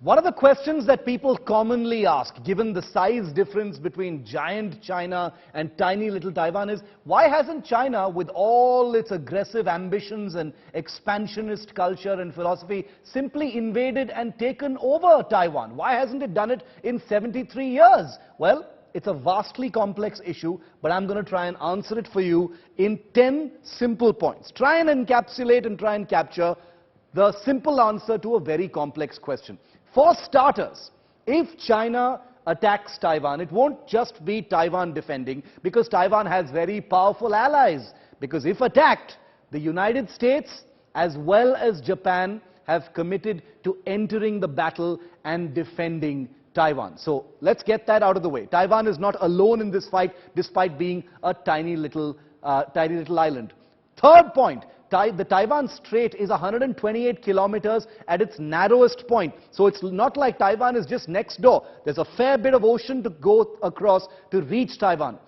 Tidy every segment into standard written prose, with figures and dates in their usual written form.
One of the questions that people commonly ask, given the size difference between giant China and tiny little Taiwan, is why hasn't China, with all its aggressive ambitions and expansionist culture and philosophy, simply invaded and taken over Taiwan? Why hasn't it done it in 73 years? Well, it's a vastly complex issue, but I'm going to try and answer it for you in 10 simple points. Try and encapsulate and try and capture the simple answer to a very complex question. For starters, if China attacks Taiwan, it won't just be Taiwan defending, because Taiwan has very powerful allies. Because if attacked, the United States as well as Japan have committed to entering the battle and defending Taiwan. So let's get that out of the way. Taiwan is not alone in this fight, despite being a tiny little island. Third point. The Taiwan Strait is 128 kilometers at its narrowest point. So it's not like Taiwan is just next door. There's a fair bit of ocean to go across to reach Taiwan.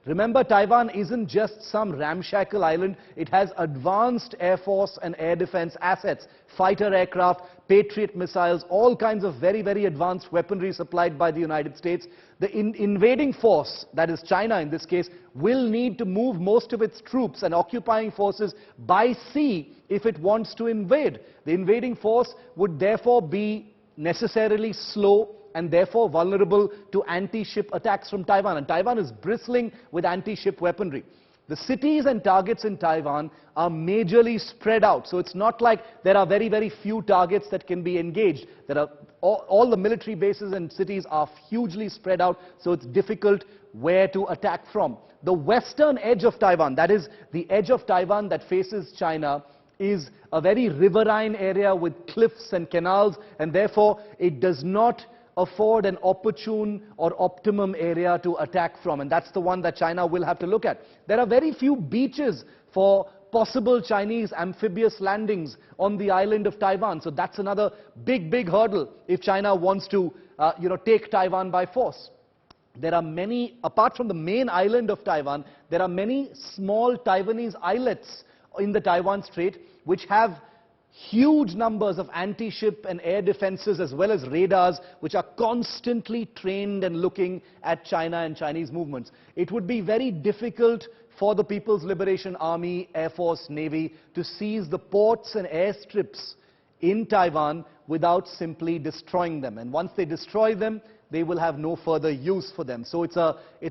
Remember, Taiwan isn't just some ramshackle island. It has advanced air force and air defense assets, fighter aircraft, Patriot missiles, all kinds of very, very advanced weaponry supplied by the United States. The invading force, that is China in this case, will need to move most of its troops and occupying forces by sea if it wants to invade. The invading force would therefore be necessarily slow and therefore vulnerable to anti-ship attacks from Taiwan. And Taiwan is bristling with anti-ship weaponry. The cities and targets in Taiwan are majorly spread out. So it's not like there are very, very few targets that can be engaged. There are all the military bases and cities are hugely spread out, so it's difficult where to attack from. The western edge of Taiwan, that is the edge of Taiwan that faces China, is a very riverine area with cliffs and canals, and therefore it does not afford an opportune or optimum area to attack from, and that's the one that China will have to look at. There are very few beaches for possible Chinese amphibious landings on the island of Taiwan, so that's another big, big hurdle if China wants to, take Taiwan by force. There are many, apart from the main island of Taiwan, there are many small Taiwanese islets in the Taiwan Strait which have huge numbers of anti-ship and air defenses as well as radars which are constantly trained and looking at China and Chinese movements. It would be very difficult for the People's Liberation Army, Air Force, Navy to seize the ports and airstrips in Taiwan without simply destroying them. And once they destroy them, they will have no further use for them. So it's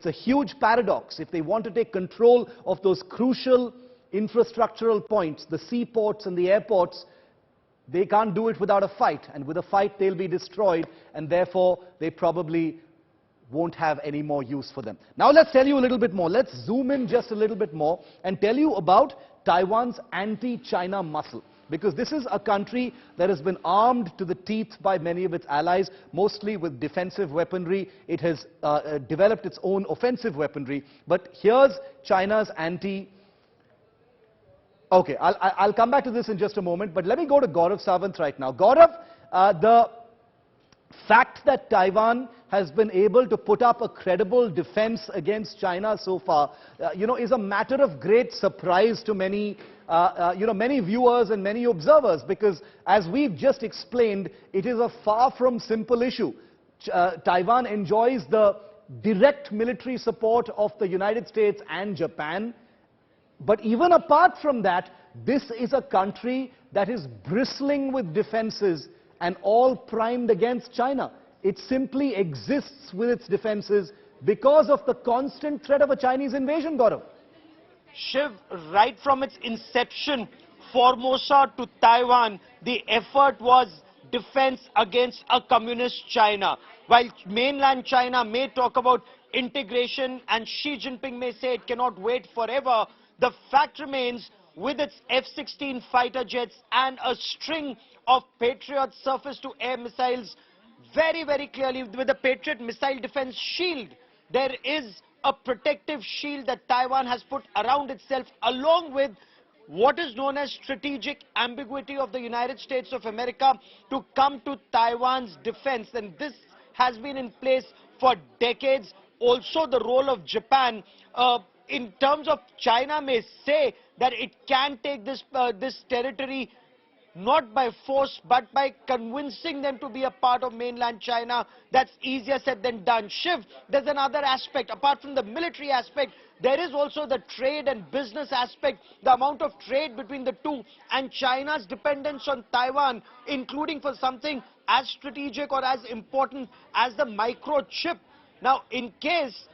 a huge paradox. If they want to take control of those crucial infrastructural points, the seaports and the airports, they can't do it without a fight, and with a fight they'll be destroyed, and therefore they probably won't have any more use for them. Now let's tell you a little bit more. Let's zoom in just a little bit more and tell you about Taiwan's anti-China muscle. Because this is a country that has been armed to the teeth by many of its allies, mostly with defensive weaponry. It has developed its own offensive weaponry. But here's China's Okay, I'll come back to this in just a moment, but let me go to Gaurav Sawant right now. Gaurav, the fact that Taiwan has been able to put up a credible defense against China so far, is a matter of great surprise to many, many viewers and many observers, because as we've just explained, it is a far from simple issue. Taiwan enjoys the direct military support of the United States and Japan. But even apart from that, this is a country that is bristling with defenses and all primed against China. It simply exists with its defenses because of the constant threat of a Chinese invasion, Gaurav. Shiv, right from its inception, Formosa to Taiwan, the effort was defense against a communist China. While mainland China may talk about integration and Xi Jinping may say it cannot wait forever, the fact remains, with its F-16 fighter jets and a string of Patriot surface-to-air missiles, very, very clearly with the Patriot missile defense shield, there is a protective shield that Taiwan has put around itself, along with what is known as strategic ambiguity of the United States of America to come to Taiwan's defense. And this has been in place for decades. Also, the role of Japan, in terms of China may say that it can take this territory not by force, but by convincing them to be a part of mainland China. That's easier said than done. Shiv, there's another aspect. Apart from the military aspect, there is also the trade and business aspect, the amount of trade between the two, and China's dependence on Taiwan, including for something as strategic or as important as the microchip. Now, in case,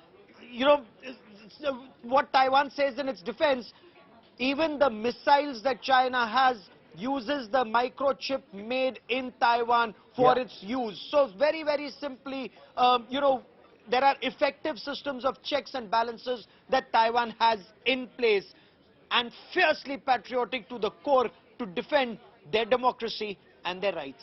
you know, what Taiwan says in its defense, even the missiles that China has uses the microchip made in Taiwan for its use. So very, very simply, there are effective systems of checks and balances that Taiwan has in place, and fiercely patriotic to the core to defend their democracy and their rights.